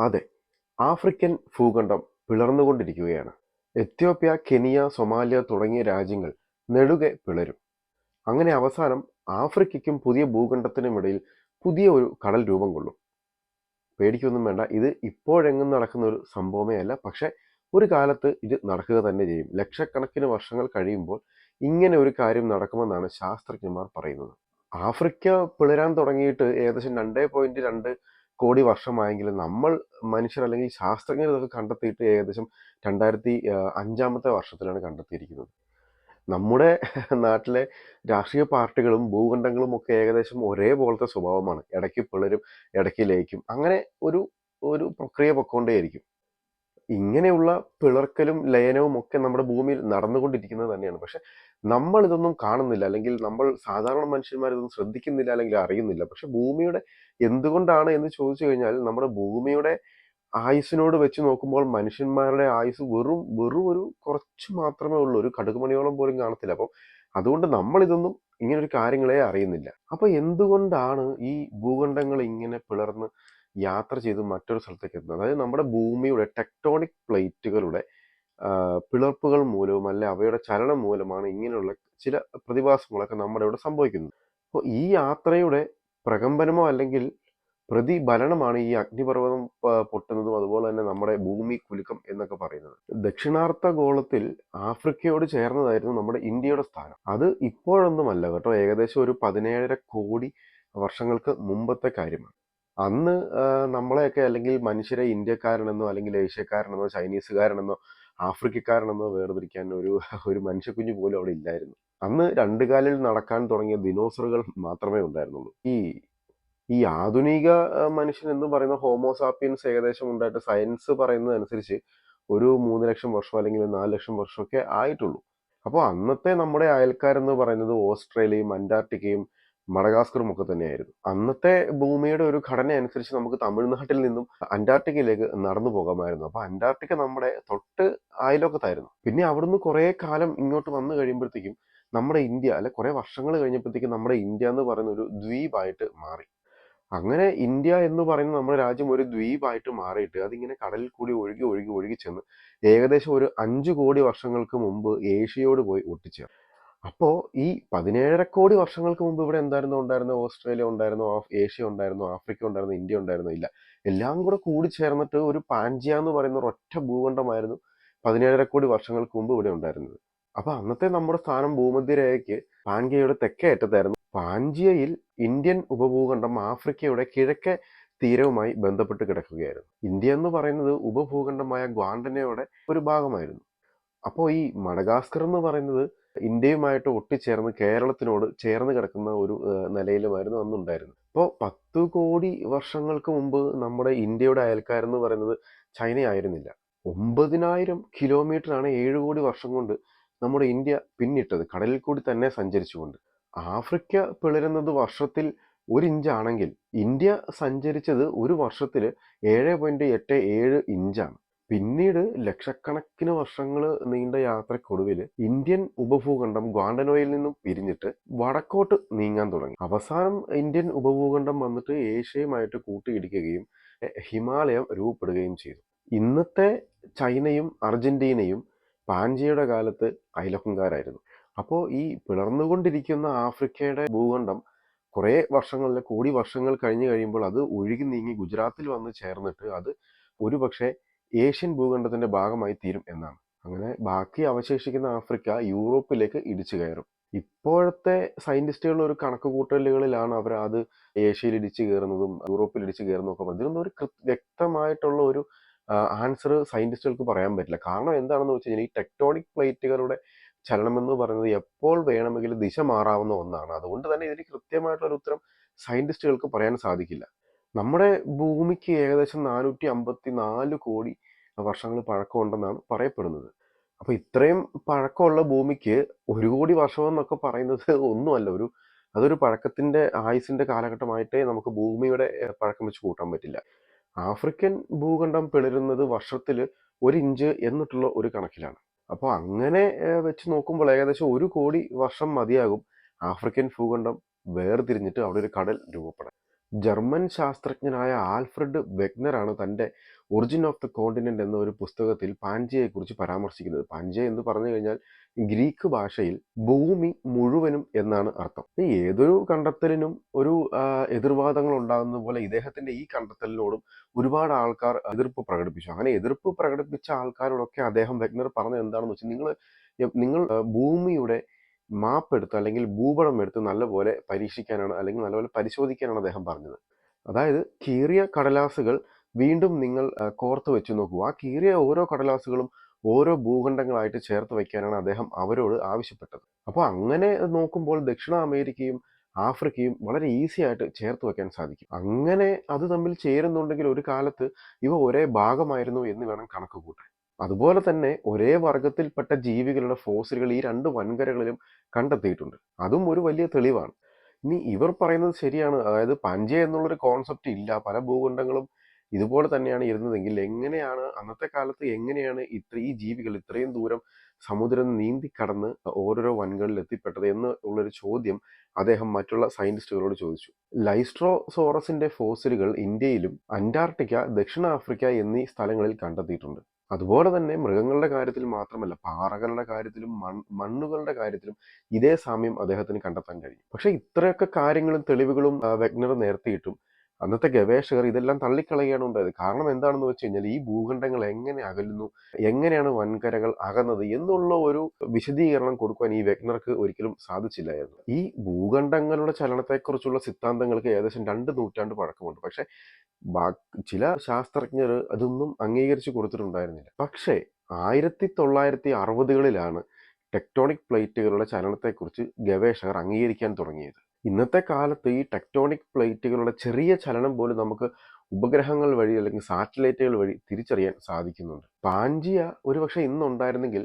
അതെ, African ഭൂഖണ്ഡം പിളർന്നുകൊണ്ടിരിക്കുകയാണ്. Ethiopia, Kenya, Somalia തുടങ്ങിയ രാജ്യങ്ങൾ നെടുകെ പിളരും. അങ്ങനെ അവസാനം ആഫ്രിക്കയ്ക്കും പുതിയ ഭൂഖണ്ഡത്തിനുമിടയിൽ പുതിയ ഒരു കടൽ രൂപം കൊള്ളും. പേടിക്കൊന്നും വേണ്ട, ഇത് ഇപ്പോഴെങ്ങും നടക്കുന്ന ഒരു സംഭവമേ അല്ല. പക്ഷെ ഒരു കാലത്ത് ഇത് നടക്കുക തന്നെ ചെയ്യും. ലക്ഷക്കണക്കിന് വർഷങ്ങൾ കഴിയുമ്പോൾ ഇങ്ങനെ ഒരു കാര്യം നടക്കുമെന്നാണ് ശാസ്ത്രജ്ഞന്മാർ പറയുന്നത്. ആഫ്രിക്ക പിളരാൻ തുടങ്ങിയിട്ട് ഏകദേശം 2.2 കോടി വർഷമായെങ്കിലും നമ്മൾ മനുഷ്യർ അല്ലെങ്കിൽ ശാസ്ത്രജ്ഞർ ഇതൊക്കെ കണ്ടെത്തിയിട്ട് ഏകദേശം 2005 വർഷത്തിലാണ് കണ്ടെത്തിയിരിക്കുന്നത്. നമ്മുടെ നാട്ടിലെ രാഷ്ട്രീയ പാർട്ടികളും ഭൂഖണ്ഡങ്ങളും ഒക്കെ ഏകദേശം ഒരേപോലത്തെ സ്വഭാവമാണ്. ഇടയ്ക്ക് പിളരും, ഇടയ്ക്ക് ലയിക്കും. അങ്ങനെ ഒരു ഒരു പ്രക്രിയ പൊക്കോണ്ടേയിരിക്കും. ഇങ്ങനെയുള്ള പിളർക്കലും ലയനവും ഒക്കെ നമ്മുടെ ഭൂമിയിൽ നടന്നുകൊണ്ടിരിക്കുന്നത് തന്നെയാണ്. പക്ഷെ നമ്മൾ ഇതൊന്നും കാണുന്നില്ല, അല്ലെങ്കിൽ നമ്മൾ സാധാരണ മനുഷ്യന്മാർ ഇതൊന്നും ശ്രദ്ധിക്കുന്നില്ല, അല്ലെങ്കിൽ അറിയുന്നില്ല. പക്ഷെ ഭൂമിയുടെ എന്തുകൊണ്ടാണ് എന്ന് ചോദിച്ചു കഴിഞ്ഞാൽ, നമ്മുടെ ഭൂമിയുടെ ആയുസ്സിനോട് വെച്ച് നോക്കുമ്പോൾ മനുഷ്യന്മാരുടെ ആയുസ് വെറും വെറും ഒരു കുറച്ച് മാത്രമേ ഉള്ളൂ. ഒരു കടുകുമണിയോളം പോലും കാണത്തില്ല. അപ്പം അതുകൊണ്ട് നമ്മൾ ഇതൊന്നും ഇങ്ങനൊരു കാര്യങ്ങളെ അറിയുന്നില്ല. അപ്പൊ എന്തുകൊണ്ടാണ് ഈ ഭൂഖണ്ഡങ്ങൾ ഇങ്ങനെ പിളർന്ന് യാത്ര ചെയ്ത് മറ്റൊരു സ്ഥലത്തേക്ക് എത്തുന്നത്? അതായത് നമ്മുടെ ഭൂമിയുടെ ടെക്ടോണിക് പ്ലേറ്റുകളുടെ പിളർപ്പുകൾ മൂലവും അല്ലെ അവയുടെ ചലനം മൂലമാണ് ഇങ്ങനെയുള്ള ചില പ്രതിഭാസങ്ങളൊക്കെ നമ്മുടെ ഇവിടെ സംഭവിക്കുന്നത്. അപ്പോൾ ഈ യാത്രയുടെ പ്രകമ്പനമോ അല്ലെങ്കിൽ പ്രതിഫലനമാണ് ഈ അഗ്നിപർവ്വതം പൊട്ടുന്നതും അതുപോലെ തന്നെ നമ്മുടെ ഭൂമി കുലുക്കം എന്നൊക്കെ പറയുന്നത്. ദക്ഷിണാർദ്ധ ഗോളത്തിൽ ആഫ്രിക്കയോട് ചേർന്നതായിരുന്നു നമ്മുടെ ഇന്ത്യയുടെ സ്ഥാനം. അത് ഇപ്പോഴൊന്നുമല്ല കേട്ടോ, ഏകദേശം ഒരു 17.5 കോടി വർഷങ്ങൾക്ക് മുമ്പത്തെ കാര്യമാണ്. അന്ന് നമ്മളെയൊക്കെ അല്ലെങ്കിൽ മനുഷ്യരെ ഇന്ത്യക്കാരനെന്നോ അല്ലെങ്കിൽ ഏഷ്യക്കാരനെന്നോ ചൈനീസുകാരനെന്നോ ആഫ്രിക്കക്കാരനെന്നോ വേർതിരിക്കാൻ ഒരു മനുഷ്യക്കുഞ്ഞു പോലും അവിടെ ഇല്ലായിരുന്നു. അന്ന് രണ്ട് കാലിൽ നടക്കാൻ തുടങ്ങിയ ദിനോസറുകൾ മാത്രമേ ഉണ്ടായിരുന്നുള്ളൂ. ഈ ആധുനിക മനുഷ്യൻ എന്ന് പറയുന്ന ഹോമോസാപ്പിയൻസ് ഏകദേശം ഉണ്ടായിട്ട് സയൻസ് പറയുന്നത് അനുസരിച്ച് ഒരു 3 ലക്ഷം വർഷം അല്ലെങ്കിൽ 4 ലക്ഷം വർഷമൊക്കെ ആയിട്ടുള്ളൂ. അപ്പോൾ അന്നത്തെ നമ്മുടെ അയൽക്കാരെന്ന് പറയുന്നത് ഓസ്ട്രേലിയയും അന്റാർട്ടിക്കയും മഡഗാസ്കറും ഒക്കെ തന്നെയായിരുന്നു. അന്നത്തെ ഭൂമിയുടെ ഒരു ഘടന അനുസരിച്ച് നമുക്ക് തമിഴ്നാട്ടിൽ നിന്നും അന്റാർട്ടിക്കയിലേക്ക് നടന്നു പോകാമായിരുന്നു. അപ്പൊ അന്റാർട്ടിക്ക നമ്മുടെ തൊട്ട് അയലോക്കത്തായിരുന്നു. പിന്നെ അവിടുന്ന് കുറെ കാലം ഇങ്ങോട്ട് വന്നു കഴിയുമ്പോഴത്തേക്കും നമ്മുടെ ഇന്ത്യ അല്ലെ കുറെ വർഷങ്ങൾ കഴിഞ്ഞപ്പോഴത്തേക്കും നമ്മുടെ ഇന്ത്യ എന്ന് പറയുന്ന ഒരു ദ്വീപായിട്ട് മാറി. അങ്ങനെ ഇന്ത്യ എന്ന് പറയുന്ന നമ്മുടെ രാജ്യം ഒരു ദ്വീപായിട്ട് മാറിയിട്ട് അതിങ്ങനെ കടലിൽ കൂടി ഒഴുകി ഒഴുകി ഒഴുകി ചെന്ന് ഏകദേശം ഒരു 5 കോടി വർഷങ്ങൾക്ക് മുമ്പ് ഏഷ്യയോട് പോയി ഒട്ടിച്ചേർന്നു. അപ്പോൾ ഈ 17.5 കോടി വർഷങ്ങൾക്ക് മുമ്പ് ഇവിടെ ഉണ്ടായിരുന്നു ഓസ്ട്രേലിയ ഉണ്ടായിരുന്നു, ഏഷ്യ ഉണ്ടായിരുന്നു, ആഫ്രിക്ക ഉണ്ടായിരുന്നു, ഇന്ത്യ ഉണ്ടായിരുന്നു? ഇല്ല. എല്ലാം കൂടി ചേർന്നിട്ട് ഒരു പാൻജിയ എന്ന് പറയുന്ന ഒരൊറ്റ ഭൂഖണ്ഡമായിരുന്നു 17.5 കോടി വർഷങ്ങൾക്ക് മുമ്പ് ഇവിടെ ഉണ്ടായിരുന്നത്. അപ്പൊ അന്നത്തെ നമ്മുടെ സ്ഥാനം ഭൂമധ്യരേഖയ്ക്ക് പാൻജിയയുടെ തെക്കേ അറ്റത്തായിരുന്നു. പാൻജിയയിൽ ഇന്ത്യൻ ഉപഭൂഖണ്ഡം ആഫ്രിക്കയുടെ കിഴക്കേ തീരവുമായി ബന്ധപ്പെട്ട് കിടക്കുകയായിരുന്നു. ഇന്ത്യ എന്ന് പറയുന്നത് ഉപഭൂഖണ്ഡമായ ഗ്വാണ്ടനയുടെ ഒരു ഭാഗമായിരുന്നു. അപ്പോൾ ഈ മഡഗാസ്കർ എന്ന് പറയുന്നത് ഇന്ത്യയുമായിട്ട് ഒട്ടിച്ചേർന്ന് കേരളത്തിനോട് ചേർന്ന് കിടക്കുന്ന ഒരു നിലയിലുമായിരുന്നു അന്നുണ്ടായിരുന്നത്. അപ്പോൾ 10 കോടി വർഷങ്ങൾക്ക് മുമ്പ് നമ്മുടെ ഇന്ത്യയുടെ അയൽക്കാരെന്ന് പറയുന്നത് ചൈന ആയിരുന്നില്ല. 9,000 കിലോമീറ്ററാണ് 7 കോടി വർഷം കൊണ്ട് നമ്മുടെ ഇന്ത്യ പിന്നിട്ടത്, കടലിൽ കൂടി തന്നെ സഞ്ചരിച്ചുകൊണ്ട്. ആഫ്രിക്ക പിളരുന്നത് വർഷത്തിൽ 1 ഇഞ്ചാണെങ്കിൽ ഇന്ത്യ സഞ്ചരിച്ചത് ഒരു വർഷത്തിൽ 7.87 ഇഞ്ചാണ്. പിന്നീട് ലക്ഷക്കണക്കിന് വർഷങ്ങൾ നീണ്ട യാത്രക്കൊടുവിൽ ഇന്ത്യൻ ഉപഭൂഖണ്ഡം ഗ്വാണ്ടനോയിൽ നിന്നും പിരിഞ്ഞിട്ട് വടക്കോട്ട് നീങ്ങാൻ തുടങ്ങി. അവസാനം ഇന്ത്യൻ ഉപഭൂഖണ്ഡം വന്നിട്ട് ഏഷ്യയുമായിട്ട് കൂട്ടിയിടിക്കുകയും ഹിമാലയം രൂപപ്പെടുകയും ചെയ്തു. ഇന്നത്തെ ചൈനയും അർജന്റീനയും പാൻജിയയുടെ കാലത്ത് അയൽവക്കക്കാരായിരുന്നു. അപ്പോൾ ഈ പിളർന്നുകൊണ്ടിരിക്കുന്ന ആഫ്രിക്കയുടെ ഭൂഖണ്ഡം കുറേ വർഷങ്ങളിൽ കോടി വർഷങ്ങൾ കഴിഞ്ഞ് കഴിയുമ്പോൾ അത് ഒഴുകി നീങ്ങി ഗുജറാത്തിൽ വന്ന് ചേർന്നിട്ട് അത് ഒരുപക്ഷെ ഏഷ്യൻ ഭൂഖണ്ഡത്തിന്റെ ഭാഗമായി തീരും എന്നാണ്. അങ്ങനെ ബാക്കി അവശേഷിക്കുന്ന ആഫ്രിക്ക യൂറോപ്പിലേക്ക് ഇടിച്ചു കയറും. ഇപ്പോഴത്തെ സയന്റിസ്റ്റുകളുടെ ഒരു കണക്കുകൂട്ടലുകളിലാണ് അവർ അത് ഏഷ്യയിൽ ഇടിച്ചു കയറുന്നതും യൂറോപ്പിൽ ഇടിച്ചു കയറുന്നതും ഒക്കെ പറഞ്ഞത്. ഇതിനൊന്നും ഒരു വ്യക്തമായിട്ടുള്ള ഒരു ആൻസർ സയന്റിസ്റ്റുകൾക്ക് പറയാൻ പറ്റില്ല. കാരണം എന്താണെന്ന് വെച്ച് കഴിഞ്ഞാൽ ഈ ടെക്ടോണിക് പ്ലേറ്റുകളുടെ ചലനം എന്ന് പറയുന്നത് എപ്പോൾ വേണമെങ്കിലും ദിശ മാറാവുന്ന ഒന്നാണ്. അതുകൊണ്ട് തന്നെ ഇതിന് കൃത്യമായിട്ടുള്ള ഒരു ഉത്തരം സയന്റിസ്റ്റുകൾക്ക് പറയാൻ സാധിക്കില്ല. നമ്മുടെ ഭൂമിക്ക് ഏകദേശം 454 കോടി വർഷങ്ങൾ പഴക്കമുണ്ടെന്നാണ് പറയപ്പെടുന്നത്. അപ്പൊ ഇത്രയും പഴക്കമുള്ള ഭൂമിക്ക് 1 കോടി വർഷം എന്നൊക്കെ പറയുന്നത് ഒന്നുമല്ല. അതൊരു പഴക്കത്തിന്റെ ആയുസിന്റെ കാലഘട്ടമായിട്ടേ നമുക്ക് ഭൂമിയുടെ പഴക്കം വെച്ച് കൂട്ടാൻ പറ്റില്ല. ആഫ്രിക്കൻ ഭൂഖണ്ഡം പിളരുന്നത് വർഷത്തിൽ 1 ഇഞ്ച് എന്നിട്ടുള്ള ഒരു കണക്കിലാണ്. അപ്പോൾ അങ്ങനെ വെച്ച് നോക്കുമ്പോൾ ഏകദേശം 1 കോടി വർഷം മതിയാകും ആഫ്രിക്കൻ ഭൂഖണ്ഡം വേർതിരിഞ്ഞിട്ട് അവിടെ ഒരു കടൽ രൂപപ്പെടാൻ. ജർമ്മൻ ശാസ്ത്രജ്ഞനായ ആൽഫ്രഡ് വെഗ്നറാണ് തൻ്റെ ഒറിജിൻ ഓഫ് ദ കോണ്ടിനെന്റ് എന്ന ഒരു പുസ്തകത്തിൽ പാൻജിയയെക്കുറിച്ച് പരാമർശിക്കുന്നത്. പാൻജിയ എന്ന് പറഞ്ഞു കഴിഞ്ഞാൽ ഗ്രീക്ക് ഭാഷയിൽ ഭൂമി മുഴുവനും എന്നാണ് അർത്ഥം. ഏതൊരു കണ്ടെത്തലിനും ഒരു എതിർവാദങ്ങൾ ഉണ്ടാകുന്ന പോലെ ഇദ്ദേഹത്തിന്റെ ഈ കണ്ടെത്തലിനോടും ഒരുപാട് ആൾക്കാർ എതിർപ്പ് പ്രകടിപ്പിച്ചു. അങ്ങനെ എതിർപ്പ് പ്രകടിപ്പിച്ച ആൾക്കാരോടൊക്കെ അദ്ദേഹം വെഗ്നർ പറഞ്ഞത് എന്താണെന്ന് വെച്ചാൽ, നിങ്ങൾ ഭൂമിയുടെ മാപ്പ് എടുത്ത് അല്ലെങ്കിൽ ഭൂപടം എടുത്ത് നല്ലപോലെ പരീക്ഷിക്കാനാണ് അല്ലെങ്കിൽ നല്ലപോലെ പരിശോധിക്കാനാണ് അദ്ദേഹം പറഞ്ഞത്. അതായത് കീറിയ കടലാസുകൾ വീണ്ടും നിങ്ങൾ കോർത്ത് വെച്ച് നോക്കൂ. ആ കീറിയ ഓരോ കടലാസുകളും ഓരോ ഭൂഖണ്ഡങ്ങളായിട്ട് ചേർത്ത് വയ്ക്കാനാണ് അദ്ദേഹം അവരോട് ആവശ്യപ്പെട്ടത്. അപ്പോൾ അങ്ങനെ നോക്കുമ്പോൾ ദക്ഷിണ അമേരിക്കയും ആഫ്രിക്കയും വളരെ ഈസി ആയിട്ട് ചേർത്ത് വയ്ക്കാൻ സാധിക്കും. അങ്ങനെ അത് തമ്മിൽ ചേരുന്നുണ്ടെങ്കിൽ ഒരു കാലത്ത് ഇവ ഒരേ ഭാഗമായിരുന്നു എന്ന് വേണം കണക്ക് കൂട്ടാൻ. അതുപോലെ തന്നെ ഒരേ വർഗത്തിൽപ്പെട്ട ജീവികളുടെ ഫോസിലുകൾ ഈ രണ്ട് വൻകരകളിലും കണ്ടെത്തിയിട്ടുണ്ട്. അതും ഒരു വലിയ തെളിവാണ്. ഇനി ഇവർ പറയുന്നത് ശരിയാണ്, അതായത് പാൻജിയ എന്നുള്ളൊരു കോൺസെപ്റ്റ് ഇല്ല, പല ഭൂഖണ്ഡങ്ങളും ഇതുപോലെ തന്നെയാണ് ഇരുന്നതെങ്കിൽ അന്നത്തെ കാലത്ത് എങ്ങനെയാണ് ഈ ജീവികൾ ഇത്രയും ദൂരം സമുദ്രം നീന്തി കടന്ന് ഓരോരോ വൻകളിൽ എത്തിപ്പെട്ടത് എന്ന് ഉള്ളൊരു ചോദ്യം അദ്ദേഹം മറ്റുള്ള സയന്റിസ്റ്റുകളോട് ചോദിച്ചു. ലൈസ്ട്രോസോറസിന്റെ ഫോസിലുകൾ ഇന്ത്യയിലും അന്റാർട്ടിക്ക, ദക്ഷിണാഫ്രിക്ക എന്നീ സ്ഥലങ്ങളിൽ കണ്ടെത്തിയിട്ടുണ്ട്. അതുപോലെ തന്നെ മൃഗങ്ങളുടെ കാര്യത്തിൽ മാത്രമല്ല, പാറകളുടെ കാര്യത്തിലും മണ്ണുകളുടെ കാര്യത്തിലും ഇതേ സാമ്യം അദ്ദേഹത്തിന് കണ്ടെത്താൻ കഴിയും. പക്ഷെ ഇത്രയൊക്കെ കാര്യങ്ങളും തെളിവുകളും വെഗ്നർ നിരത്തിയിട്ടും അന്നത്തെ ഗവേഷകർ ഇതെല്ലാം തള്ളിക്കളയുകയാണ് ഉണ്ടായത്. കാരണം എന്താണെന്ന് വെച്ച് കഴിഞ്ഞാൽ, ഈ ഭൂഖണ്ഡങ്ങൾ എങ്ങനെ അകലുന്നു, എങ്ങനെയാണ് വൻകരകൾ അകന്നത് എന്നുള്ള ഒരു വിശദീകരണം കൊടുക്കുവാൻ ഈ വെഗ്നർക്ക് ഒരിക്കലും സാധിച്ചില്ലായിരുന്നു. ഈ ഭൂഖണ്ഡങ്ങളുടെ ചലനത്തെക്കുറിച്ചുള്ള സിദ്ധാന്തങ്ങൾക്ക് ഏകദേശം 2 നൂറ്റാണ്ട് പഴക്കമുണ്ട്. പക്ഷെ ചില ശാസ്ത്രജ്ഞർ അതൊന്നും അംഗീകരിച്ചു കൊടുത്തിട്ടുണ്ടായിരുന്നില്ല. പക്ഷേ 1960കളിലാണ് ടെക്ടോണിക് പ്ലേറ്റുകളുടെ ചലനത്തെക്കുറിച്ച് ഗവേഷകർ അംഗീകരിക്കാൻ തുടങ്ങിയത്. ഇന്നത്തെ കാലത്ത് ഈ ടെക്ടോണിക് പ്ലേറ്റുകളുടെ ചെറിയ ചലനം പോലും നമുക്ക് ഉപഗ്രഹങ്ങൾ വഴി അല്ലെങ്കിൽ സാറ്റലൈറ്റുകൾ വഴി തിരിച്ചറിയാൻ സാധിക്കുന്നുണ്ട്. പാൻജിയ ഒരുപക്ഷെ ഇന്നുണ്ടായിരുന്നെങ്കിൽ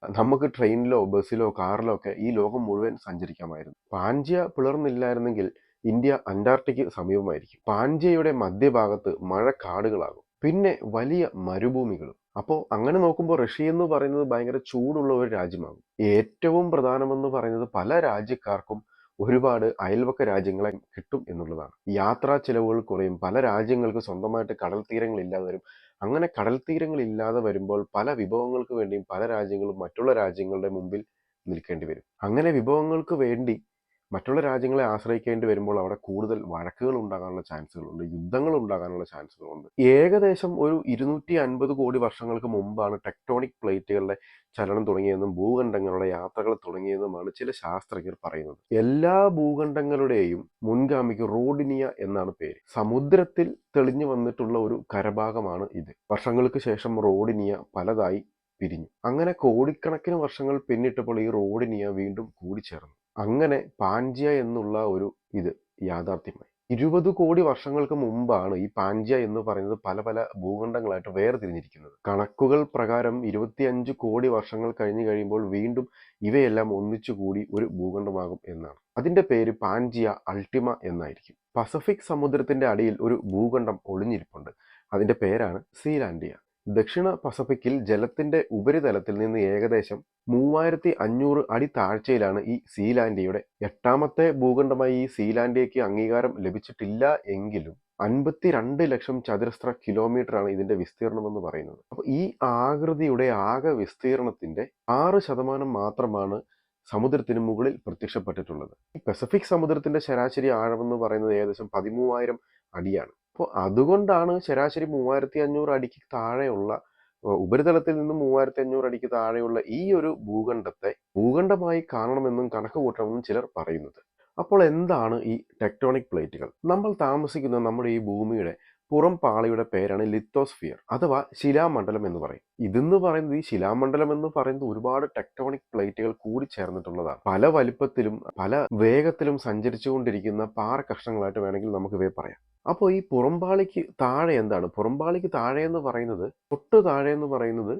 നമുക്ക് ട്രെയിനിലോ ബസ്സിലോ കാറിലോ ഒക്കെ ഈ ലോകം മുഴുവൻ സഞ്ചരിക്കാമായിരുന്നു. പാൻജിയ പിളർന്നില്ലായിരുന്നെങ്കിൽ ഇന്ത്യ അന്റാർട്ടിക്ക് സമീപമായിരിക്കും. പാൻജിയയുടെ മധ്യഭാഗത്ത് മഴക്കാടുകളാകും, പിന്നെ വലിയ മരുഭൂമികളും. അപ്പോൾ അങ്ങനെ നോക്കുമ്പോൾ റഷ്യ എന്ന് പറയുന്നത് ഭയങ്കര ചൂടുള്ള ഒരു രാജ്യമാകും. ഏറ്റവും പ്രധാനമെന്ന് പറയുന്നത് പല രാജ്യക്കാർക്കും ഒരുപാട് അയൽവക്ക രാജ്യങ്ങളെ കിട്ടും എന്നുള്ളതാണ്. യാത്രാ ചെലവുകൾ കുറയും, പല രാജ്യങ്ങൾക്ക് സ്വന്തമായിട്ട് കടൽ തീരങ്ങൾ ഇല്ലാതെ വരും. അങ്ങനെ കടൽ തീരങ്ങൾ ഇല്ലാതെ വരുമ്പോൾ പല വിഭവങ്ങൾക്ക് വേണ്ടിയും പല രാജ്യങ്ങളും മറ്റുള്ള രാജ്യങ്ങളുടെ മുമ്പിൽ നിൽക്കേണ്ടി വരും. അങ്ങനെ വിഭവങ്ങൾക്ക് വേണ്ടി മറ്റുള്ള രാജ്യങ്ങളെ ആശ്രയിക്കേണ്ടി വരുമ്പോൾ അവിടെ കൂടുതൽ വഴക്കുകൾ ഉണ്ടാകാനുള്ള ചാൻസുകളുണ്ട്, യുദ്ധങ്ങൾ ഉണ്ടാകാനുള്ള ചാൻസുകളുണ്ട്. ഏകദേശം ഒരു 250 കോടി വർഷങ്ങൾക്ക് മുമ്പാണ് ടെക്ടോണിക് പ്ലേറ്റുകളുടെ ചലനം തുടങ്ങിയെന്നും ഭൂഖണ്ഡങ്ങളുടെ യാത്രകൾ തുടങ്ങിയെന്നുമാണ് ചില ശാസ്ത്രജ്ഞർ പറയുന്നത്. എല്ലാ ഭൂഖണ്ഡങ്ങളുടെയും മുൻഗാമിക്ക് റോഡിനിയ എന്നാണ് പേര്. സമുദ്രത്തിൽ തെളിഞ്ഞു വന്നിട്ടുള്ള ഒരു കരഭാഗമാണ് ഇത്. വർഷങ്ങൾക്ക് ശേഷം റോഡിനിയ പലതായി പിരിഞ്ഞു. അങ്ങനെ കോടിക്കണക്കിന് വർഷങ്ങൾ പിന്നിട്ടപ്പോൾ ഈ റോഡിനിയ വീണ്ടും കൂടിച്ചേർന്നു. അങ്ങനെ പാൻജിയ എന്നുള്ള ഒരു ഇത് യാഥാർത്ഥ്യമായി. 20 കോടി വർഷങ്ങൾക്ക് മുമ്പാണ് ഈ പാൻജിയ എന്ന് പറയുന്നത് പല പല ഭൂഖണ്ഡങ്ങളായിട്ട് വേർതിരിഞ്ഞിരിക്കുന്നത്. കണക്കുകൾ പ്രകാരം 25 കോടി വർഷങ്ങൾ കഴിഞ്ഞു കഴിയുമ്പോൾ വീണ്ടും ഇവയെല്ലാം ഒന്നിച്ചുകൂടി ഒരു ഭൂഖണ്ഡമാകും എന്നാണ്. അതിന്റെ പേര് പാൻജിയ അൾട്ടിമ എന്നായിരിക്കും. പസഫിക് സമുദ്രത്തിന്റെ അടിയിൽ ഒരു ഭൂഖണ്ഡം ഒളിഞ്ഞിരിപ്പുണ്ട്. അതിന്റെ പേരാണ് സീലാൻഡിയ. ദക്ഷിണ പസഫിക്കിൽ ജലത്തിന്റെ ഉപരിതലത്തിൽ നിന്ന് ഏകദേശം 3500 അടി താഴ്ചയിലാണ് ഈ സീലാൻഡിയയുടെ. 8ാമത്തെ ഭൂഖണ്ഡമായി ഈ സീലാൻഡിയയ്ക്ക് അംഗീകാരം ലഭിച്ചിട്ടില്ല എങ്കിലും 52 ലക്ഷം ചതുരശ്ര കിലോമീറ്ററാണ് ഇതിന്റെ വിസ്തീർണം എന്ന് പറയുന്നത്. അപ്പോൾ ഈ ആകൃതിയുടെ ആകെ വിസ്തീർണത്തിന്റെ 6% മാത്രമാണ് സമുദ്രത്തിന് മുകളിൽ പ്രത്യക്ഷപ്പെട്ടിട്ടുള്ളത്. ഈ പസഫിക് സമുദ്രത്തിന്റെ ശരാശരി ആഴമെന്ന് പറയുന്നത് ഏകദേശം 13,000 അടിയാണ്. അപ്പോൾ അതുകൊണ്ടാണ് ശരാശരി 3500 അടിക്ക് താഴെയുള്ള ഉപരിതലത്തിൽ നിന്നും 3500 അടിക്ക് താഴെയുള്ള ഈ ഒരു ഭൂഖണ്ഡത്തെ ഭൂഖണ്ഡമായി കാണണമെന്നും കണക്ക് കൂട്ടണമെന്നും ചിലർ പറയുന്നത്. അപ്പോൾ എന്താണ് ഈ ടെക്ടോണിക് പ്ലേറ്റുകൾ? നമ്മൾ താമസിക്കുന്ന നമ്മുടെ ഈ ഭൂമിയുടെ പുറം പാളിയുടെ പേരാണ് ലിത്തോസ്ഫിയർ അഥവാ ശിലാമണ്ഡലം എന്ന് പറയും. ഇതെന്ന് പറയുന്നത്, ഈ ശിലാമണ്ഡലം എന്ന് പറയുന്നത് ഒരുപാട് ടെക്ടോണിക് പ്ലേറ്റുകൾ കൂടി ചേർന്നിട്ടുള്ളതാണ്. പല വലിപ്പത്തിലും പല വേഗത്തിലും സഞ്ചരിച്ചുകൊണ്ടിരിക്കുന്ന പാറ കഷ്ണങ്ങളായിട്ട് വേണമെങ്കിൽ നമുക്ക് ഇവയെ പറയാം. അപ്പോൾ ഈ പുറംപാളിക്ക് താഴെ എന്താണ്? പുറംപാളിക്ക് താഴെ എന്ന് പറയുന്നത്, തൊട്ട് താഴെ എന്ന് പറയുന്നത്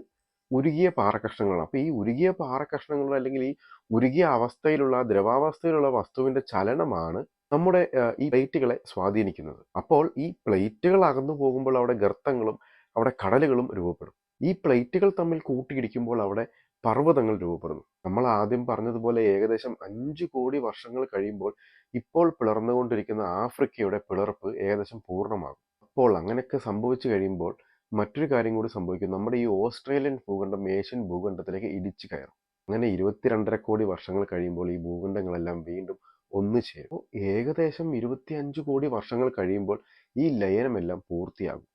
ഉരുകിയ പാറക്കഷ്ണങ്ങളാണ്. അപ്പോൾ ഈ ഉരുകിയ പാറക്കഷ്ണങ്ങൾ അല്ലെങ്കിൽ ഈ ഉരുകിയ അവസ്ഥയിലുള്ള ദ്രവാവസ്ഥയിലുള്ള വസ്തുവിന്റെ ചലനമാണ് നമ്മുടെ ഈ പ്ലേറ്റുകളെ സ്വാധീനിക്കുന്നത്. അപ്പോൾ ഈ പ്ലേറ്റുകൾ അകന്നു പോകുമ്പോൾ അവിടെ ഗർത്തങ്ങളും അവിടെ കടലുകളും രൂപപ്പെടും. ഈ പ്ലേറ്റുകൾ തമ്മിൽ കൂട്ടിയിടിക്കുമ്പോൾ അവിടെ പർവ്വതങ്ങൾ രൂപപ്പെടുന്നു. നമ്മൾ ആദ്യം പറഞ്ഞതുപോലെ ഏകദേശം 5 കോടി വർഷങ്ങൾ കഴിയുമ്പോൾ ഇപ്പോൾ പിളർന്നുകൊണ്ടിരിക്കുന്ന ആഫ്രിക്കയുടെ പിളർപ്പ് ഏകദേശം പൂർണ്ണമാകും. അപ്പോൾ അങ്ങനെയൊക്കെ സംഭവിച്ചു കഴിയുമ്പോൾ മറ്റൊരു കാര്യം കൂടി സംഭവിക്കും. നമ്മുടെ ഈ ഓസ്ട്രേലിയൻ ഭൂഖണ്ഡം ഏഷ്യൻ ഭൂഖണ്ഡത്തിലേക്ക് ഇടിച്ചു കയറും. അങ്ങനെ 22.5 കോടി വർഷങ്ങൾ കഴിയുമ്പോൾ ഈ ഭൂഖണ്ഡങ്ങളെല്ലാം വീണ്ടും ഒന്നു ചേരും. ഏകദേശം 25 കോടി വർഷങ്ങൾ കഴിയുമ്പോൾ ഈ ലയനമെല്ലാം പൂർത്തിയാകും.